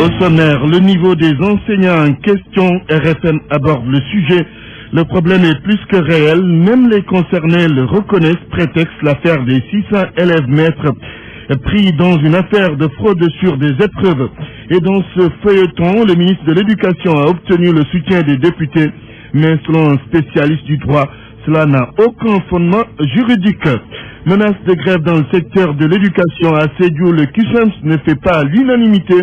Au sommaire, le niveau des enseignants en question, RFM aborde le sujet. Le problème est plus que réel, même les concernés le reconnaissent, prétexte l'affaire des 600 élèves maîtres pris dans une affaire de fraude sur des épreuves. Et dans ce feuilleton, le ministre de l'Éducation a obtenu le soutien des députés, mais selon un spécialiste du droit, cela n'a aucun fondement juridique. Menace de grève dans le secteur de l'éducation à Sédhiou, le CUSEMS ne fait pas l'unanimité.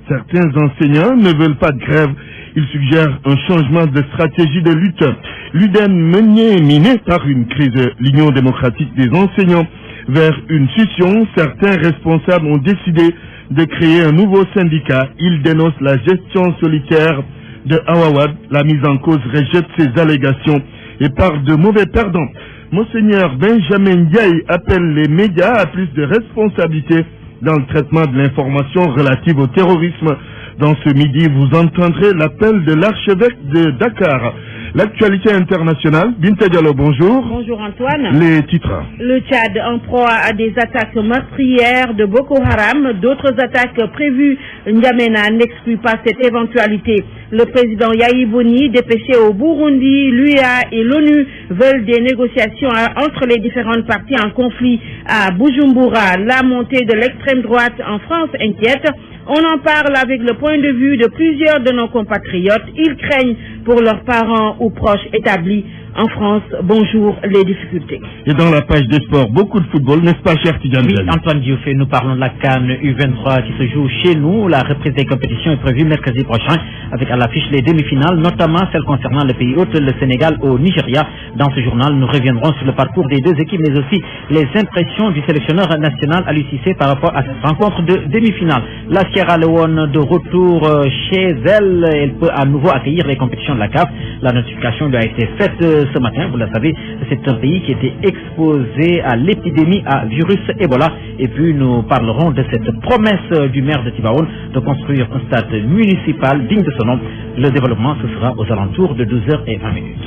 Certains enseignants ne veulent pas de grève. Ils suggèrent un changement de stratégie de lutte. L'UDEN minée par une crise. L'Union démocratique des enseignants vers une scission. Certains responsables ont décidé de créer un nouveau syndicat. Ils dénoncent la gestion solitaire de Awawad. La mise en cause rejette ces allégations et parle de mauvais perdants. Monseigneur Benjamin Ndiaye appelle les médias à plus de responsabilité dans le traitement de l'information relative au terrorisme. Dans ce midi, vous entendrez l'appel de l'archevêque de Dakar. L'actualité internationale, Binta Diallo, bonjour. Bonjour Antoine. Les titres. Le Tchad en proie à des attaques meurtrières de Boko Haram. D'autres attaques prévues. N'Djamena n'exclut pas cette éventualité. Le président Yahi Boni, dépêché au Burundi, l'UEA et l'ONU veulent des négociations entre les différentes parties en conflit à Bujumbura. La montée de l'extrême droite en France inquiète. On en parle avec le point de vue de plusieurs de nos compatriotes. Ils craignent pour leurs parents ou proches établis en France. Bonjour, les difficultés. Et dans la page des sports, beaucoup de football, n'est-ce pas, cher Tidjane? Oui, Antoine Dioufé, nous parlons de la CAN U23 qui se joue chez nous. La reprise des compétitions est prévue mercredi prochain avec à l'affiche les demi-finales, notamment celles concernant le pays hôte, le Sénégal au Nigeria. Dans ce journal, nous reviendrons sur le parcours des deux équipes, mais aussi les impressions du sélectionneur national Aliou Cissé par rapport à cette rencontre de demi-finale. La Sierra Leone de retour chez elle, elle peut à nouveau accueillir les compétitions de la CAF. La notification lui a été faite ce matin, vous le savez, c'est un pays qui était exposé à l'épidémie à virus Ebola. Et puis nous parlerons de cette promesse du maire de Tivaoune de construire un stade municipal digne de son nom. Le développement, ce sera aux alentours de 12h20.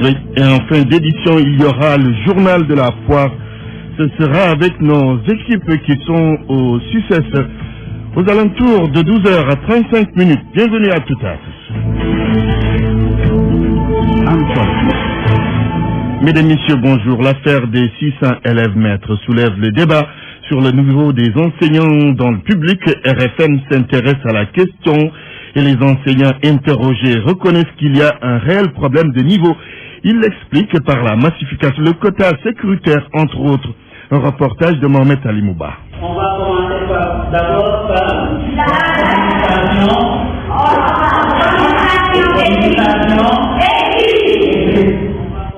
Oui, et en fin d'édition, il y aura le journal de la foire. Ce sera avec nos équipes qui sont au SUCES aux alentours de 12h35. Bienvenue à tout à l'heure. Mesdames, Messieurs, bonjour. L'affaire des 600 élèves maîtres soulève le débat sur le niveau des enseignants dans le public. RFM s'intéresse à la question et les enseignants interrogés reconnaissent qu'il y a un réel problème de niveau. Ils l'expliquent par la massification, le quota sécuritaire, entre autres. Un reportage de Mohamed Ali Mouba. On va commencer d'abord par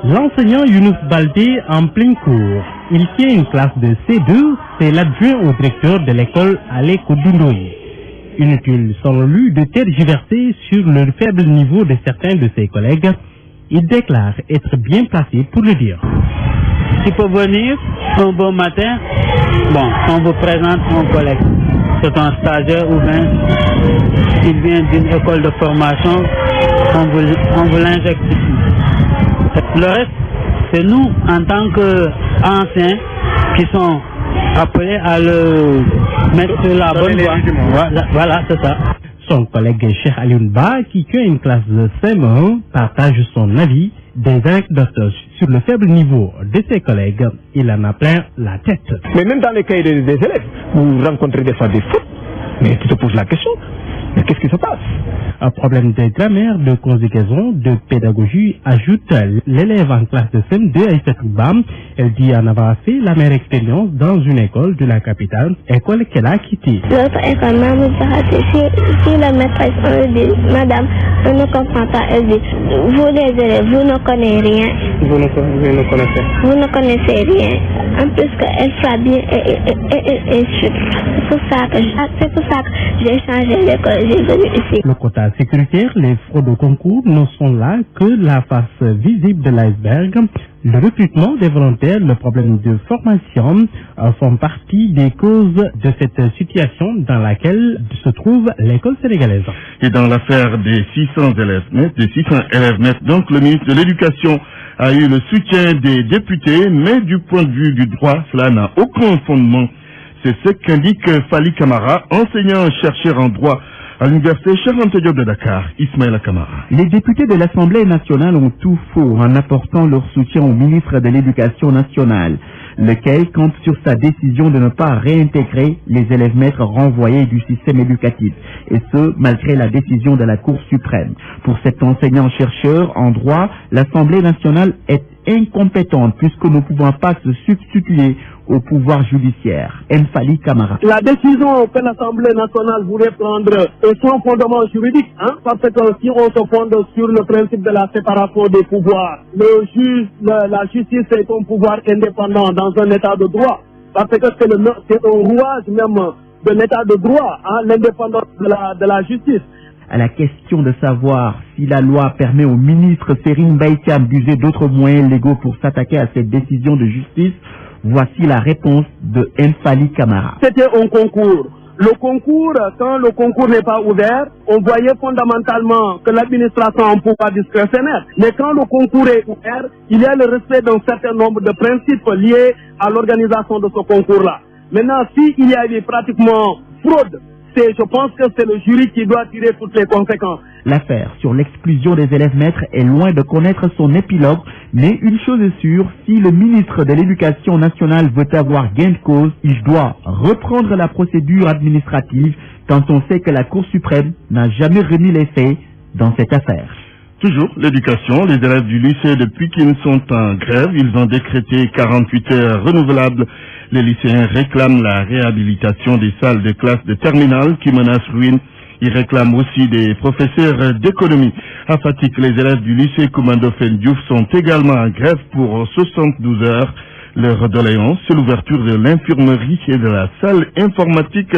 L'enseignant Younous Baldé en plein cours. Il tient une classe de C2, c'est l'adjoint au directeur de l'école Ale Koudundoye. Inutile, selon lui, de tergiverser sur le faible niveau de certains de ses collègues. Il déclare être bien placé pour le dire. Tu peux venir un bon matin, on vous présente un collègue. C'est un stagiaire ou bien il vient d'une école de formation, on vous l'injecte ici. Le reste, c'est nous en tant qu'anciens qui sont appelés à le mettre sur la bonne voie. Voilà, c'est ça. Son collègue Cheikh Alioune Ba, qui tient une classe de CM1, partage son avis, des anecdotes sur le faible niveau de ses collègues. Il en a plein la tête. Mais même dans les cahiers des élèves, vous rencontrez des fois des fautes. Mais tu te poses la question, mais qu'est-ce qui se passe? Un problème de grammaire, de conjugaison, de pédagogie, ajoute l'élève en classe de CM2 Aïssatou Bam. Elle dit en avoir fait la meilleure expérience dans une école de la capitale, école qu'elle a quittée. L'autre école, Maman si la maîtresse, on dit, madame, on ne comprend pas, elle dit, vous les élèves, vous ne connaissez rien. Vous ne connaissez rien. En plus qu'elle frappe bien et chute. C'est pour ça que j'ai changé l'école, j'ai venu ici. Le quota sécuritaire, les fraudes au concours ne sont là que la face visible de l'iceberg. Le recrutement des volontaires, le problème de formation font partie des causes de cette situation dans laquelle se trouve l'école sénégalaise. Et dans l'affaire des 600 élèves maîtres, donc le ministre de l'Éducation a eu le soutien des députés, mais du point de vue du droit, cela n'a aucun fondement. C'est ce qu'indique Fali Camara, enseignant-chercheur en droit À l'université Cheikh Anta Diop de Dakar, Ismaïla Kamara. Les députés de l'Assemblée nationale ont tout faux en apportant leur soutien au ministre de l'Éducation nationale, lequel compte sur sa décision de ne pas réintégrer les élèves maîtres renvoyés du système éducatif, et ce, malgré la décision de la Cour suprême. Pour cet enseignant-chercheur en droit, l'Assemblée nationale est incompétente puisque nous ne pouvons pas se substituer au pouvoir judiciaire. M'Fali Kamara. La décision que l'Assemblée nationale voulait prendre est sans fondement juridique, parce que si on se fonde sur le principe de la séparation des pouvoirs, le juge, la justice est un pouvoir indépendant dans un état de droit, parce que c'est un rouage même de l'état de droit, l'indépendance de la justice. À la question de savoir si la loi permet au ministre Serine Baïtiam d'user d'autres moyens légaux pour s'attaquer à cette décision de justice, voici la réponse de M'Fali Kamara. C'était un concours. Le concours, quand le concours n'est pas ouvert, on voyait fondamentalement que l'administration a un pouvoir discrétionnaire. Mais quand le concours est ouvert, il y a le respect d'un certain nombre de principes liés à l'organisation de ce concours-là. Maintenant, s'il y avait pratiquement fraude, je pense que c'est le jury qui doit tirer toutes les conséquences. L'affaire sur l'exclusion des élèves maîtres est loin de connaître son épilogue, mais une chose est sûre, si le ministre de l'Éducation nationale veut avoir gain de cause, il doit reprendre la procédure administrative quand on sait que la Cour suprême n'a jamais remis les faits dans cette affaire. Toujours l'éducation, les élèves du lycée de Pikine sont en grève. Ils ont décrété 48 heures renouvelables. Les lycéens réclament la réhabilitation des salles de classe de terminale qui menacent ruine. Ils réclament aussi des professeurs d'économie. À Fatick, les élèves du lycée Koumando Fendiouf sont également en grève pour 72 heures. Leur doléance, c'est l'ouverture de l'infirmerie et de la salle informatique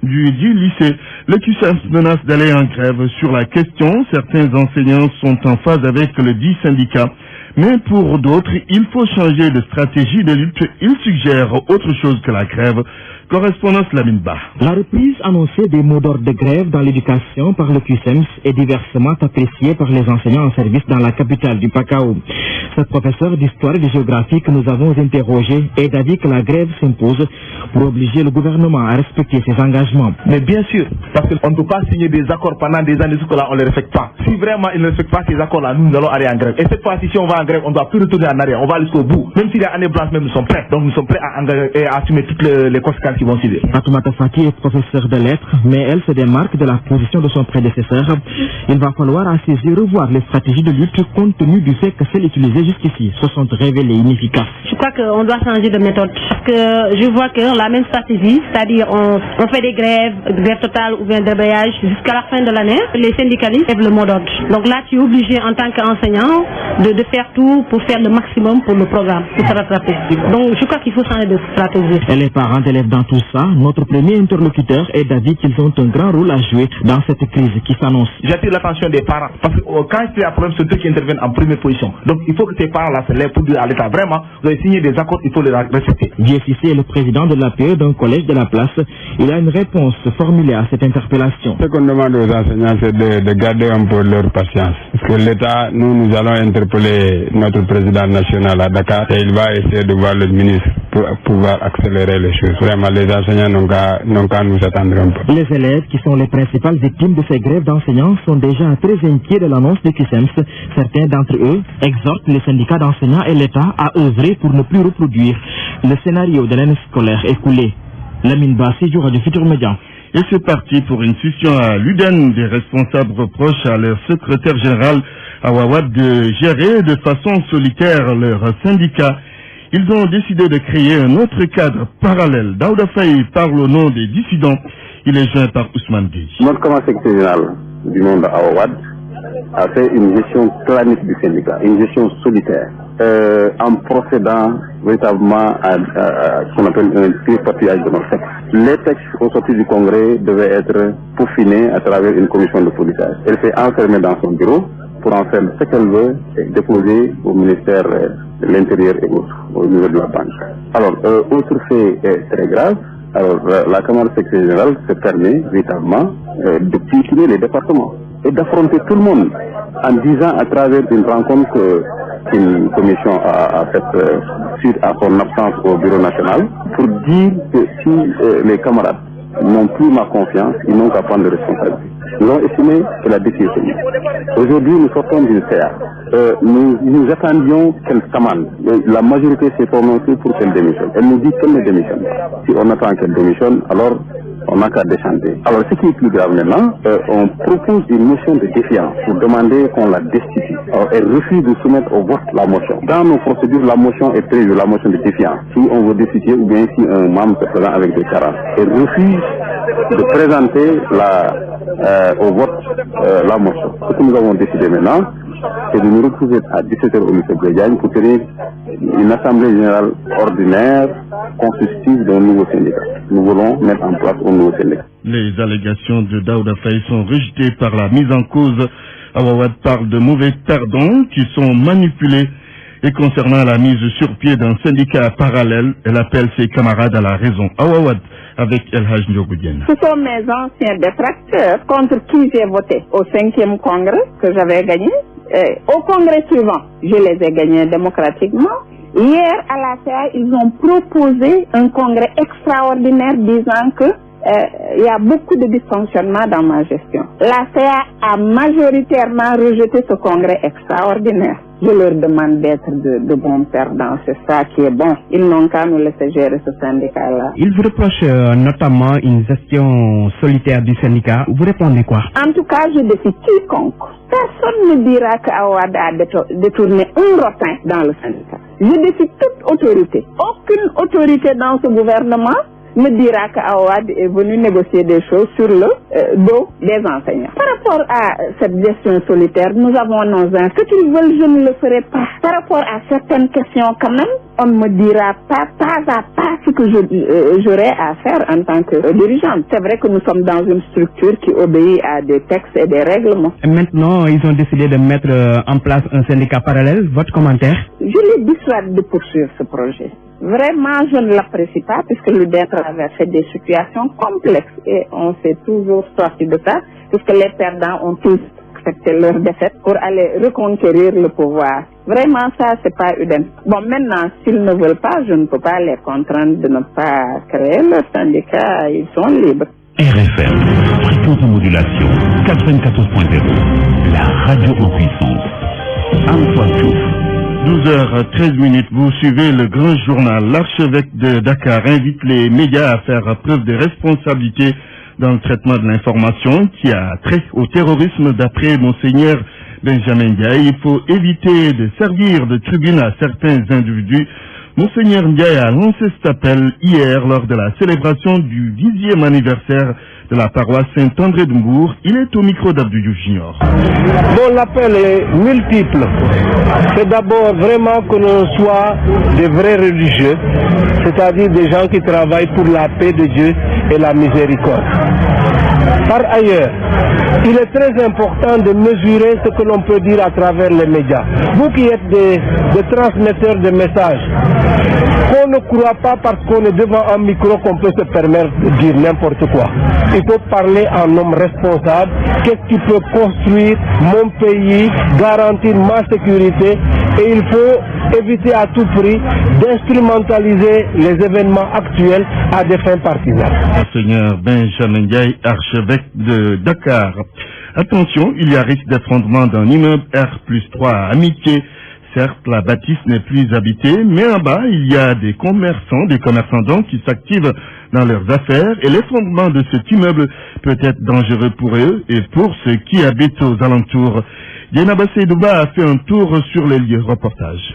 du lycée. Le QCEMS menace d'aller en grève sur la question. Certains enseignants sont en phase avec le dit syndicat. Mais pour d'autres, il faut changer de stratégie de lutte. Ils suggèrent autre chose que la grève. Correspondance Lamine Ba. La reprise annoncée des mots d'ordre de grève dans l'éducation par le QCEMS est diversement appréciée par les enseignants en service dans la capitale du Pakao. Ce professeur d'histoire et de géographie que nous avons interrogé est d'avis que la grève s'impose pour obliger le gouvernement à respecter ses engagements. Mais bien sûr, parce qu'on ne peut pas signer des accords pendant des années jusque-là, on ne les respecte pas. Si vraiment ils ne respectent pas ces accords-là, nous allons aller en grève. Et cette fois-ci, si on va en grève, on ne doit plus retourner en arrière, on va aller jusqu'au bout. Même s'il y a année blanche, même nous sommes prêts. Donc nous sommes prêts à assumer toutes les conséquences qui vont suivre. Fatoumata Fati est professeur de lettres, mais elle se démarque de la position de son prédécesseur. Il va falloir à ses yeux revoir les stratégies de lutte compte tenu du fait que celles utilisées jusqu'ici se sont révélées inefficaces. Je crois qu'on doit changer de méthode. Parce que je vois que la même stratégie, c'est-à-dire on fait des grèves totales ou bien débrayage jusqu'à la fin de l'année. Les syndicalistes lèvent le mot d'ordre. Donc là, tu es obligé en tant qu'enseignant de faire tout pour faire le maximum pour le programme, pour se rattraper. Donc je crois qu'il faut changer de stratégie. Et les parents d'élèves dans tout ça, notre premier interlocuteur est d'avis qu'ils ont un grand rôle à jouer dans cette crise qui s'annonce. J'attire l'attention des parents parce que quand il y a un problème, c'est eux qui interviennent en première position. Donc il faut que ces parents-là se lèvent pour dire à l'État vraiment, vous avez signé des accords, il faut les respecter. JSIC est le président de l'APE d'un collège de la place. Il a une réponse formulée à cette interpellation. Ce qu'on demande aux enseignants, c'est de garder un peu leur patience. Parce que l'État, nous allons interpeller notre président national à Dakar et il va essayer de voir le ministre pour pouvoir accélérer les choses. Vraiment, les enseignants n'ont qu'à nous attendre un peu. Les élèves, qui sont les principales victimes de ces grèves d'enseignants, sont déjà très inquiets de l'annonce du QCEMS. Certains d'entre eux exhortent les syndicats d'enseignants et l'État à œuvrer pour ne plus reproduire le scénario de l'année scolaire écoulée. Lamine Ba, séjour du Futur Média. Et c'est parti pour une session à l'UDEN. Des responsables reprochent à leur secrétaire général à Wawad de gérer de façon solitaire leur syndicat. Ils ont décidé de créer un autre cadre parallèle. Daouda Faye parle au nom des dissidents. Il est joint par Ousmane Gueye. Notre comité secrétaire général du monde à Wawad a fait une gestion clanique du syndicat, une gestion solitaire, en procédant véritablement à ce qu'on appelle un tripartillage de nos textes. Les textes au sortir du congrès devaient être peaufinés à travers une commission de politage. Elle s'est enfermée dans son bureau pour en faire ce qu'elle veut et déposer au ministère de l'Intérieur et autres, au niveau de la banque. Alors, autre fait très grave, alors la Camarade secrétaire générale se permet véritablement de piétiner les départements et d'affronter tout le monde en disant à travers une rencontre qu'une commission a faite suite à son absence au bureau national pour dire que si les camarades n'ont plus ma confiance, ils n'ont qu'à prendre de responsabilité. Nous avons estimé que la décision est tenue. Aujourd'hui, nous sortons d'une CA. Nous attendions qu'elle commande. La majorité s'est prononcée pour qu'elle démissionne. Elle nous dit qu'elle ne démissionne pas. Si on attend qu'elle démissionne, alors on n'a qu'à déchanter. Alors, ce qui est plus grave maintenant, on propose une motion de défiance pour demander qu'on la destitue. Alors, elle refuse de soumettre au vote la motion. Dans nos procédures, la motion est prévue, la motion de défiance. Si on veut destituer ou bien si un membre se présente avec des carences. Elle refuse de présenter au vote la motion. Ce que nous avons décidé maintenant, c'est de nous retrouver à 17h au lycée Brédiagne pour tenir une assemblée générale ordinaire constitutive d'un nouveau syndicat. Nous voulons mettre en place un nouveau syndicat. Les allégations de Daouda Faye sont rejetées par la mise en cause. Awawad parle de mauvais perdants qui sont manipulés. Et concernant la mise sur pied d'un syndicat parallèle, elle appelle ses camarades à la raison. Awawad avec El Haj Ndiogoudienne. Ce sont mes anciens détracteurs contre qui j'ai voté au 5e congrès que j'avais gagné. Au congrès suivant, je les ai gagnés démocratiquement. Hier, à la CA, ils ont proposé un congrès extraordinaire disant que il y a beaucoup de dysfonctionnements dans ma gestion. La CA a majoritairement rejeté ce congrès extraordinaire. Je leur demande d'être de bons perdants, c'est ça qui est bon. Ils n'ont qu'à nous laisser gérer ce syndicat-là. Ils vous reprochent notamment une gestion solitaire du syndicat. Vous répondez quoi? En tout cas, je défie quiconque. Personne ne dira qu'Awad a détourné un rotin dans le syndicat. Je défie toute autorité. Aucune autorité dans ce gouvernement me dira qu'Awad est venu négocier des choses sur le dos des enseignants. Par rapport à cette gestion solitaire, nous avons nos uns. Ce qu'ils veulent, je ne le ferai pas. Par rapport à certaines questions, quand même, on ne me dira pas à pas ce que j'aurais à faire en tant que dirigeante. C'est vrai que nous sommes dans une structure qui obéit à des textes et des règlements. Et maintenant, ils ont décidé de mettre en place un syndicat parallèle. Votre commentaire? Je les dissuade de poursuivre ce projet. Vraiment, je ne l'apprécie pas puisque l'UDEN traversait des situations complexes et on s'est toujours sorti de ça puisque les perdants ont tous accepté leur défaite pour aller reconquérir le pouvoir. Vraiment, ça, c'est pas UDEN. Bon, maintenant, s'ils ne veulent pas, je ne peux pas les contraindre de ne pas créer leur syndicat. Ils sont libres. RFM, fréquence de modulation 94.0, la radio en puissance. Antoine Diouf. 12h13, vous suivez le grand journal. L'archevêque de Dakar invite les médias à faire preuve de responsabilité dans le traitement de l'information qui a trait au terrorisme. D'après Monseigneur Benjamin Ndiaye, il faut éviter de servir de tribune à certains individus. Monseigneur Ndiaye a lancé cet appel hier lors de la célébration du 10e anniversaire de la paroisse Saint-André de Mbour. Il est au micro d'Abdou Diouf Junior. Bon, l'appel est multiple. C'est d'abord vraiment que l'on soit des vrais religieux, c'est-à-dire des gens qui travaillent pour la paix de Dieu et la miséricorde. Par ailleurs, il est très important de mesurer ce que l'on peut dire à travers les médias. Vous qui êtes des transmetteurs de messages, qu'on ne croit pas parce qu'on est devant un micro qu'on peut se permettre de dire n'importe quoi. Il faut parler en homme responsable. Qu'est-ce qui peut construire mon pays, garantir ma sécurité, et il faut éviter à tout prix d'instrumentaliser les événements actuels à des fins partisanes. Monseigneur Benjamin Ndiaye, archevêque de Dakar. Attention, il y a risque d'effondrement d'un immeuble R+3 à Amitié. Certes, la bâtisse n'est plus habitée, mais en bas, il y a des commerçants donc qui s'activent dans leurs affaires, et l'effondrement de cet immeuble peut être dangereux pour eux et pour ceux qui habitent aux alentours. Diana Bassédouba a fait un tour sur les lieux. Reportage.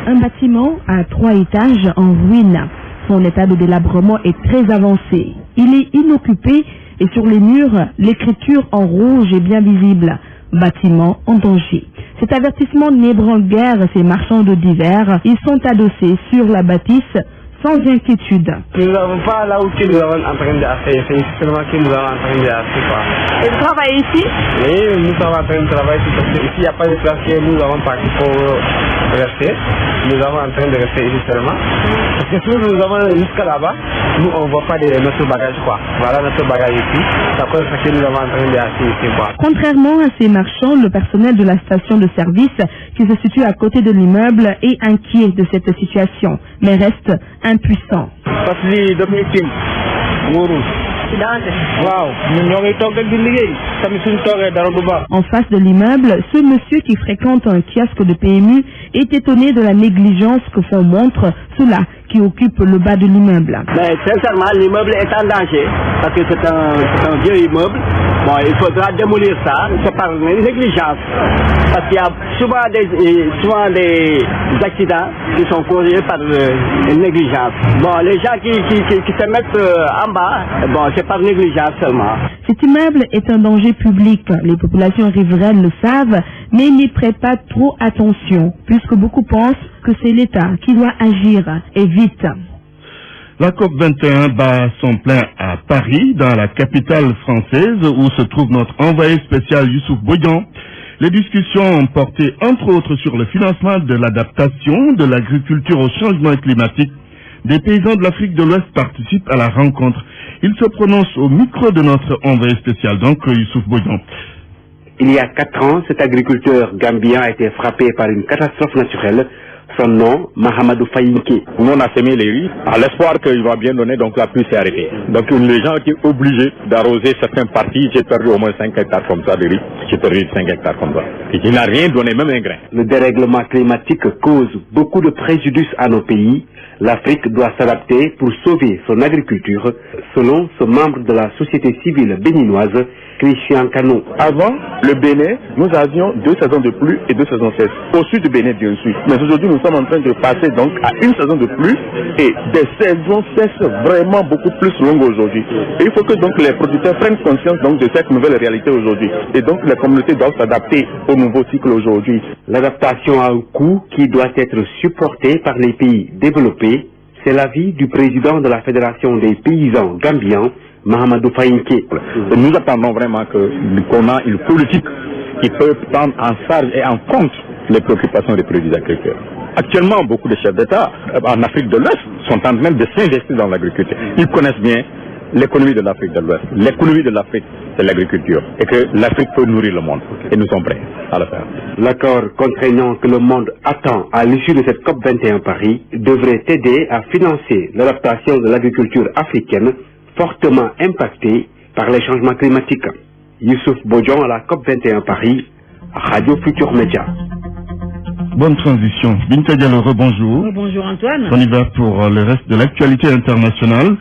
Un bâtiment à 3 étages en ruine. Son état de délabrement est très avancé. Il est inoccupé et sur les murs, l'écriture en rouge est bien visible. Bâtiment en danger. Cet avertissement n'ébranle guère ces marchands de divers. Ils sont adossés sur la bâtisse sans inquiétude. Nous n'avons pas là où nous sommes en train d'affaire, c'est seulement que nous sommes en train d'affaire. Et vous travaillez ici? Oui, nous sommes en train de travailler ici parce qu'ici il n'y a pas de place que nous avons parti pour rester. Nous sommes en train de rester ici seulement. Parce que si nous avons jusqu'à là-bas, nous on ne voit pas notre bagage quoi. Voilà notre bagage ici. C'est pour ça que nous sommes en train d'affaire ici quoi. Contrairement à ces marchands, le personnel de la station de service qui se situe à côté de l'immeuble est inquiet de cette situation, mais reste impuissant. Parce que depuis En face de l'immeuble, ce monsieur qui fréquente un kiosque de PMU est étonné de la négligence que font montre ceux-là qui occupent le bas de l'immeuble. Mais sincèrement, l'immeuble est en danger parce que c'est un vieux immeuble. Bon, il faudra démolir ça, c'est par négligence. Parce qu'il y a souvent des accidents qui sont causés par négligence. Bon, les gens qui se mettent en bas, bon, c'est par négligence seulement. Cet immeuble est un danger public. Les populations riveraines le savent, mais n'y prêtent pas trop attention, puisque beaucoup pensent que c'est l'État qui doit agir, et vite. La COP21 bat son plein à Paris, dans la capitale française, où se trouve notre envoyé spécial Youssouf Boyan. Les discussions ont porté entre autres sur le financement de l'adaptation de l'agriculture au changement climatique. Des paysans de l'Afrique de l'Ouest participent à la rencontre. Ils se prononcent au micro de notre envoyé spécial, donc Youssouf Boyan. Il y a 4 ans, cet agriculteur gambien a été frappé par une catastrophe naturelle. Son nom, Mahamadou Fayinké. Nous, on a semé les riz à l'espoir qu'il va bien donner, donc la pluie s'est arrêtée. Donc les gens étaient obligés d'arroser certaines parties. J'ai perdu au moins 5 hectares comme ça de riz. J'ai perdu 5 hectares comme ça. Et il n'a rien donné, même un grain. Le dérèglement climatique cause beaucoup de préjudice à nos pays. L'Afrique doit s'adapter pour sauver son agriculture, selon ce membre de la société civile béninoise, Christian Kano. Avant, le Bénin, nous avions 2 saisons de pluie et 2 saisons sèches. Au sud du Bénin, bien sûr. Mais aujourd'hui, nous sommes en train de passer donc à une saison de pluie et des saisons sèches vraiment beaucoup plus longues aujourd'hui. Et il faut que donc les producteurs prennent conscience donc de cette nouvelle réalité aujourd'hui. Et donc les communautés doivent s'adapter au nouveau cycle aujourd'hui. L'adaptation a un coût qui doit être supporté par les pays développés. C'est l'avis du président de la Fédération des paysans gambiens, Mahamadou Fayinké. Nous attendons vraiment qu'on a une politique qui peut prendre en charge et en compte les préoccupations des produits agricoles. Actuellement, beaucoup de chefs d'État en Afrique de l'Ouest sont en train de s'investir dans l'agriculture. Ils connaissent bien l'économie de l'Afrique de l'Ouest. L'économie de l'Afrique, c'est l'agriculture. Et que l'Afrique peut nourrir le monde. Et nous sommes prêts à le faire. L'accord contraignant que le monde attend à l'issue de cette COP21 Paris devrait aider à financer l'adaptation de l'agriculture africaine fortement impactée par les changements climatiques. Youssouf Boyan à la COP21 Paris, Radio Futur Média. Bonne transition. Binta Diallo, bonjour. Bonjour Antoine. On y va pour le reste de l'actualité internationale.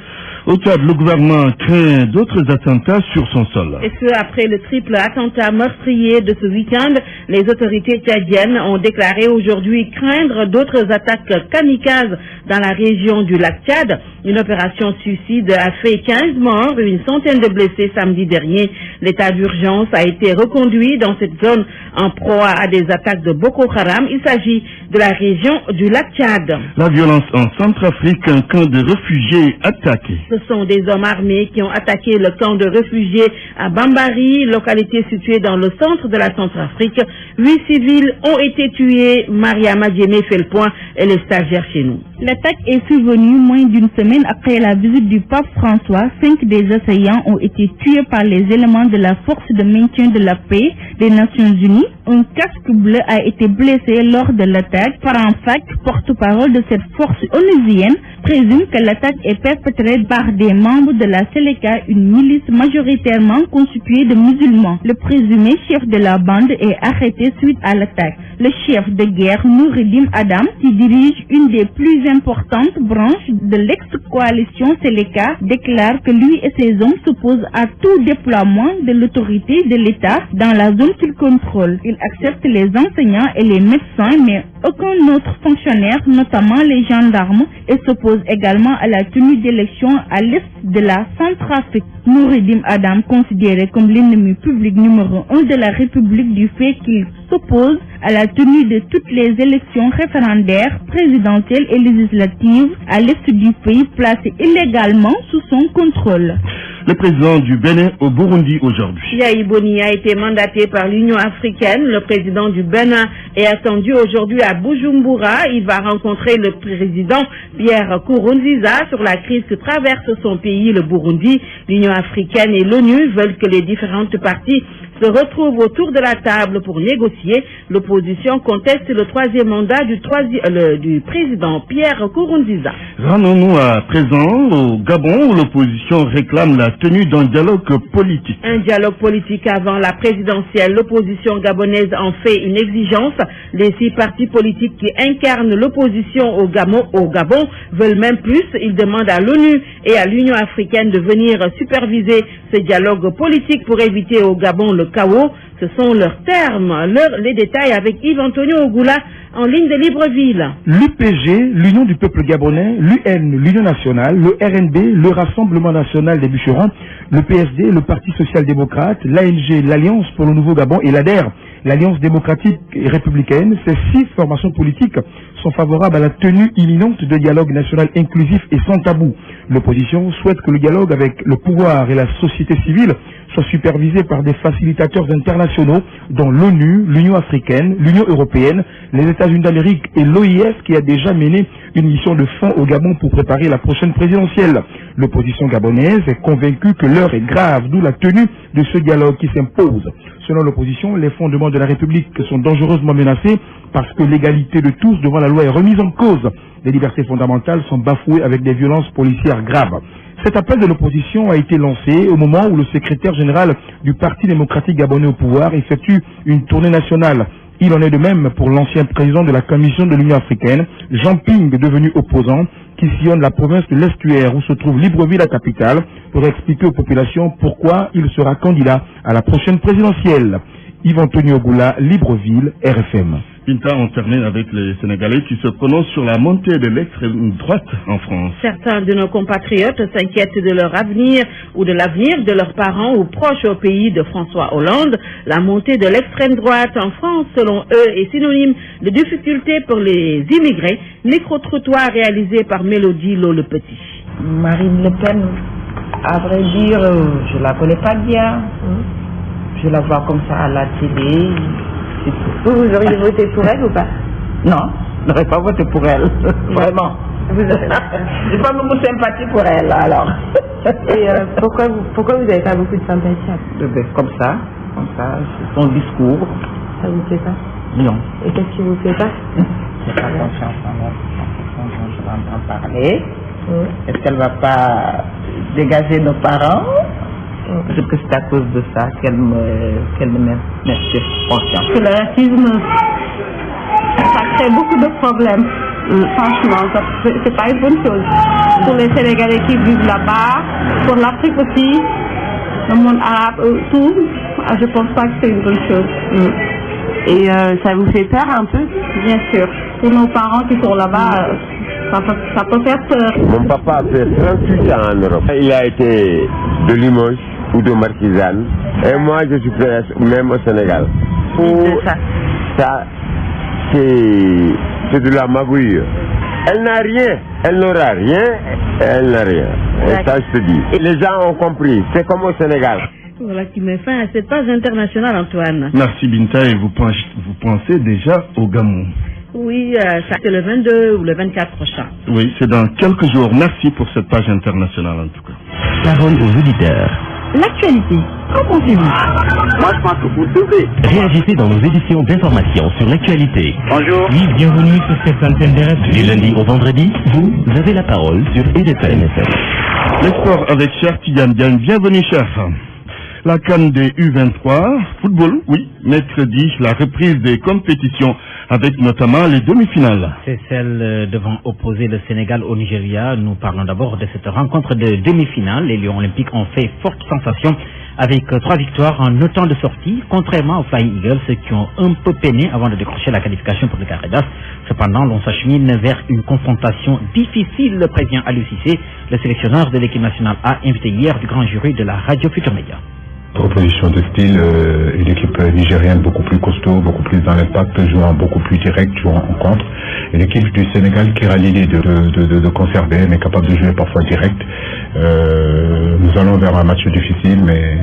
Au Tchad, le gouvernement craint d'autres attentats sur son sol. Et ce, après le triple attentat meurtrier de ce week-end, les autorités tchadiennes ont déclaré aujourd'hui craindre d'autres attaques kamikazes dans la région du lac Tchad. Une opération suicide a fait 15 morts et une centaine de blessés samedi dernier. L'état d'urgence a été reconduit dans cette zone en proie à des attaques de Boko Haram. Il s'agit de la région du lac Tchad. La violence en Centrafrique, un camp de réfugiés attaqué. Ce sont des hommes armés qui ont attaqué le camp de réfugiés à Bambari, localité située dans le centre de la Centrafrique. 8 civils ont été tués. Maria Madjemé fait le point, elle est stagiaire chez nous. L'attaque est survenue moins d'une semaine après la visite du pape François. 5 des assaillants ont été tués par les éléments de la force de maintien de la paix des Nations Unies. Un casque bleu a été blessé lors de l'attaque. Faranfak, porte-parole de cette force onusienne, présume que l'attaque est perpétrée par des membres de la Seleka, une milice majoritairement constituée de musulmans. Le présumé chef de la bande est arrêté suite à l'attaque. Le chef de guerre Noureddin Adam, qui dirige une des plus importantes branches de l'ex-coalition Seleka, déclare que lui et ses hommes s'opposent à tout déploiement de l'autorité de l'État dans la zone qu'il contrôle. Il accepte les enseignants et les médecins, mais aucun autre fonctionnaire, notamment les gendarmes, et s'oppose également à la tenue d'élections à l'est de la Centrafrique. Noureddin Adam, considéré comme l'ennemi public numéro 1 de la République du fait qu'il s'oppose à la tenue de toutes les élections référendaires, présidentielles et législatives à l'est du pays placées illégalement sous son contrôle. Le président du Bénin au Burundi aujourd'hui. Yayi Boni a été mandaté par l'Union africaine. Le président du Bénin est attendu aujourd'hui à Bujumbura. Il va rencontrer le président Pierre Nkurunziza sur la crise que traverse son pays, le Burundi. L'Union africaine et l'ONU veulent que les différentes parties se retrouvent autour de la table pour négocier. L'opposition conteste le troisième mandat du président Pierre Nkurunziza. Rendons-nous à présent au Gabon où l'opposition réclame la tenue d'un dialogue politique. Un dialogue politique avant la présidentielle. L'opposition gabonaise en fait une exigence. Les 6 partis politiques qui incarnent l'opposition au Gabon veulent même plus. Ils demandent à l'ONU et à l'Union africaine de venir superviser ce dialogue politique pour éviter au Gabon le chaos. Ce sont leurs termes. Les détails avec Yves-Antonio Ogoula en ligne de Libreville. L'UPG, l'Union du peuple gabonais, l'UN, l'Union nationale, le RNB, le Rassemblement national des bûcherons, le PSD, le Parti social-démocrate, l'ANG, l'Alliance pour le Nouveau Gabon et l'ADER, l'Alliance démocratique et républicaine, ces 6 formations politiques sont favorables à la tenue imminente de dialogue national inclusif et sans tabou. L'opposition souhaite que le dialogue avec le pouvoir et la société civile soit supervisé par des facilitateurs internationaux dont l'ONU, l'Union africaine, l'Union européenne, les États-Unis d'Amérique et l'OIS qui a déjà mené une mission de fond au Gabon pour préparer la prochaine présidentielle. L'opposition gabonaise est convaincue que l'heure est grave, d'où la tenue de ce dialogue qui s'impose. Selon l'opposition, les fondements de la République sont dangereusement menacés parce que l'égalité de tous devant la loi est remise en cause. Les libertés fondamentales sont bafouées avec des violences policières graves. Cet appel de l'opposition a été lancé au moment où le secrétaire général du Parti démocratique gabonais au pouvoir effectue une tournée nationale. Il en est de même pour l'ancien président de la Commission de l'Union africaine, Jean Ping, devenu opposant, qui sillonne la province de l'Estuaire où se trouve Libreville, la capitale, pour expliquer aux populations pourquoi il sera candidat à la prochaine présidentielle. Yves-Antonio Ogoula, Libreville, RFM. Pinta, on termine avec les Sénégalais qui se prononcent sur la montée de l'extrême droite en France. Certains de nos compatriotes s'inquiètent de leur avenir ou de l'avenir de leurs parents ou proches au pays de François Hollande. La montée de l'extrême droite en France, selon eux, est synonyme de difficultés pour les immigrés. Micro-trottoir réalisé par Mélodie Le Petit. Marine Le Pen, à vrai dire, je la connais pas bien. Je la vois comme ça à la télé. Vous auriez voté pour elle ou pas? Non, je n'aurais pas voté pour elle. Vraiment. Je n'ai pas beaucoup de sympathie pour elle, alors. Et pourquoi vous n'avez pas beaucoup de sympathie? Comme ça, son discours. Ça vous plaît pas? Non. Et qu'est-ce qui vous plaît pas? Je n'ai pas confiance en elle. Je l'entends parler. Est-ce qu'elle ne va pas dégager nos parents? Peut-être que c'est à cause de ça qu'elle ne m'inspire confiance. Le racisme, ça crée beaucoup de problèmes. Franchement, c'est pas une bonne chose. Pour les Sénégalais qui vivent là-bas, pour l'Afrique aussi, le monde arabe, tout, je pense pas que c'est une bonne chose. Et ça vous fait peur un peu? Bien sûr. Pour nos parents qui sont là-bas, ça peut faire peur. Mon papa a fait 38 ans en Europe. Il a été de Limoges ou de Marquisane. Et moi, je suis même au Sénégal. Ça, c'est de la magouille. Elle n'a rien. Elle n'aura rien. Elle n'a rien. Et ça, je te dis. Et les gens ont compris. C'est comme au Sénégal. Voilà qui met fin à cette page internationale, Antoine. Merci Binta, et vous pensez déjà au Gabon? Oui, ça c'est le 22 ou le 24 prochain. Oui, c'est dans quelques jours. Merci pour cette page internationale en tout cas. Parole aux auditeurs. L'actualité, qu'en pensez-vous? Moi, je pense que vous devez. Réagissez dans nos éditions d'information sur l'actualité. Bonjour. Oui, bienvenue sur cette antenne de RFM. Du lundi au vendredi, vous avez la parole sur RFM. Les sports avec Cher Tidiane Diagne. Bienvenue, Cher. La CAN des U23, football, oui, mercredi, la reprise des compétitions avec notamment les demi-finales. C'est celle devant opposer le Sénégal au Nigeria. Nous parlons d'abord de cette rencontre de demi-finale. Les Lions Olympiques ont fait forte sensation avec 3 victoires en autant de sorties, contrairement aux Flying Eagles qui ont un peu peiné avant de décrocher la qualification pour le carré d'as. Cependant, l'on s'achemine vers une confrontation difficile, prévient Aliou Cissé, le sélectionneur de l'équipe nationale A, invité hier du grand jury de la radio Futur Média. Opposition de style, une équipe nigérienne beaucoup plus costaud, beaucoup plus dans l'impact, jouant beaucoup plus direct, jouant en contre. Et l'équipe du Sénégal qui aura l'idée de conserver, mais capable de jouer parfois direct. Nous allons vers un match difficile, mais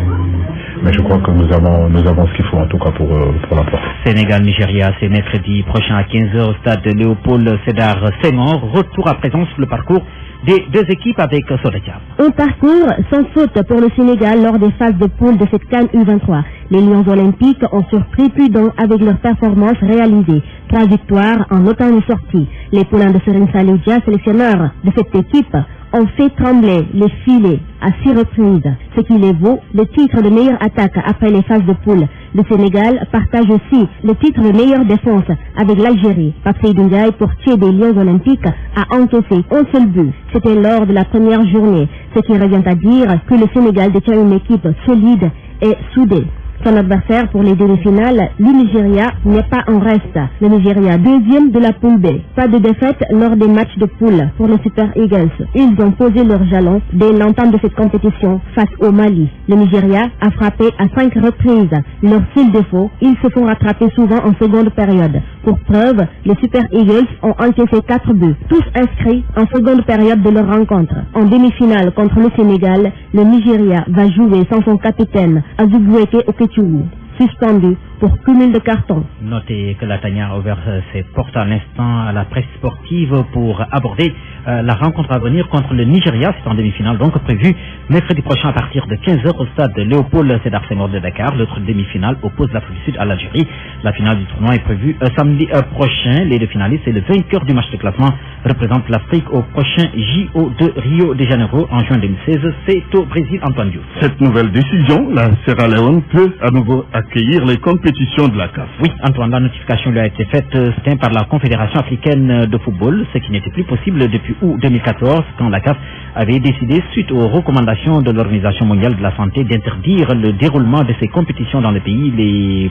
je crois que nous avons ce qu'il faut en tout cas pour l'emporter. Sénégal-Nigeria, c'est mercredi prochain à 15h au stade Léopold Sédar Senghor. Retour à présent sur le parcours des deux équipes avec Sodatia. Un parcours sans faute pour le Sénégal lors des phases de poule de cette CAN U23. Les Lions olympiques ont surpris plus d'un avec leurs performances réalisées. 3 victoires en autant de sorties. Les poulains de Serine Salihou, sélectionneur de cette équipe, ont fait trembler les filets à 6 reprises, ce qui les vaut le titre de meilleure attaque après les phases de poule. Le Sénégal partage aussi le titre de meilleure défense avec l'Algérie. Pape Seydou Ndiaye, portier des Lions olympiques, a encaissé un seul but. C'était lors de la première journée, ce qui revient à dire que le Sénégal détient une équipe solide et soudée. Son adversaire pour les demi-finales, le Nigeria, n'est pas en reste. Le Nigeria, deuxième de la poule B. Pas de défaite lors des matchs de poule pour les Super Eagles. Ils ont posé leurs jalons dès l'entame de cette compétition face au Mali. Le Nigeria a frappé à 5 reprises. Leur seul défaut, ils se font rattraper souvent en seconde période. Pour preuve, les Super Eagles ont encaissé 4 buts, tous inscrits en seconde période de leur rencontre. En demi-finale contre le Sénégal, le Nigeria va jouer sans son capitaine, Azuboueke Okechou, suspendu pour cumul de cartons. Notez que la Tania a ouvert ses portes à l'instant à la presse sportive pour aborder la rencontre à venir contre le Nigeria. C'est en demi-finale donc prévu mercredi prochain à partir de 15h au stade Léopold Sédar Senghor de Dakar. L'autre demi-finale oppose l'Afrique du Sud à l'Algérie. La finale du tournoi est prévue samedi prochain. Les deux finalistes et le vainqueur du match de classement représentent l'Afrique au prochain JO de Rio de Janeiro en juin 2016. C'est au Brésil, Antoine Diouf. Cette nouvelle décision, la Sierra Leone peut à nouveau accueillir les compétitions de la CAF. Oui, Antoine, la notification lui a été faite par la Confédération africaine de football, ce qui n'était plus possible depuis août 2014, quand la CAF avait décidé, suite aux recommandations de l'Organisation mondiale de la santé, d'interdire le déroulement de ces compétitions dans les pays les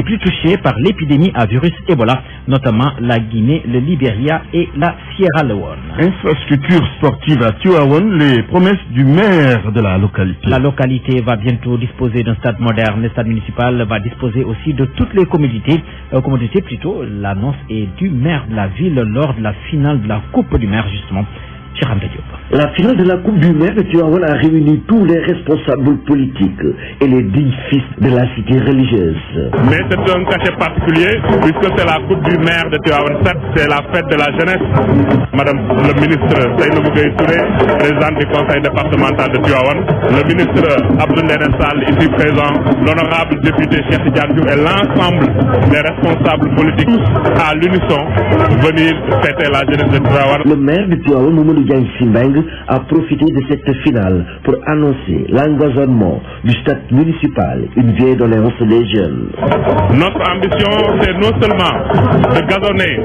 plus touchés par l'épidémie à virus Ebola, notamment la Guinée, le Libéria et la Sierra Leone. Infrastructure sportive à Tivaouane, les promesses du maire de la localité. La localité va bientôt disposer d'un stade moderne. Le stade municipal va disposer aussi de toutes les commodités. L'annonce est du maire de la ville lors de la finale de la Coupe du maire, justement. La finale de la Coupe du maire de Tivaouane a réuni tous les responsables politiques et les 10 fils de la cité religieuse. Mais c'est un cachet particulier puisque c'est la Coupe du maire de Tivaouane 7, c'est la fête de la jeunesse. Madame le ministre Seynabou Gueye Touré, présidente du conseil départemental de Tivaouane, le ministre Abdoulaye Sall ici présent, l'honorable député Cheikh Tidiane Diouf et l'ensemble des responsables politiques tous à l'unisson venir fêter la jeunesse de Tivaouane. Le maire de Tivaouane, Mamadou Diagne Simbeng, a profité de cette finale pour annoncer l'engagement du stade municipal, une vieille doléance des jeunes. Notre ambition, c'est non seulement de gazonner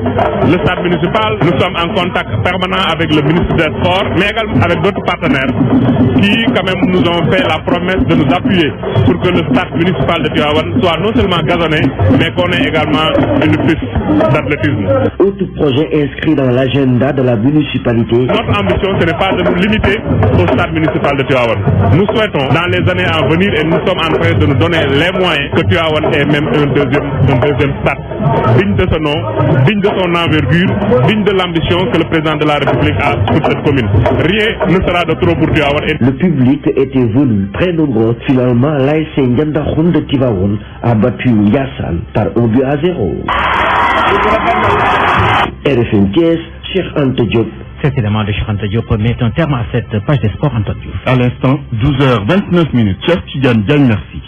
le stade municipal, nous sommes en contact permanent avec le ministre des Sports, mais également avec d'autres partenaires qui quand même nous ont fait la promesse de nous appuyer pour que le stade municipal de Tivaouane soit non seulement gazonné, mais qu'on ait également une piste d'athlétisme. Autre projet inscrit dans l'agenda de la municipalité. Notre ambition, ce n'est pas de nous limiter au stade municipal de Tivaouane. Nous souhaitons, dans les années à venir, et nous sommes en train de nous donner les moyens, que Tivaouane ait même un deuxième stade, digne de ce nom, digne de son envergure, digne de l'ambition que le président de la République a pour cette commune. Rien ne sera de trop pour Tivaouane. Le public était venu très nombreux. Finalement, l'ASC Ndiandakhun de Tivaouane a battu Yassane par 1-0. RFM Thiès, Cheikh Anta Diop. Cet élément de Cheikh Anta Diop met un terme à cette page des sports, Antoine Diouf. À l'instant, 12h29. Cheikh Tidiane Diagne, merci.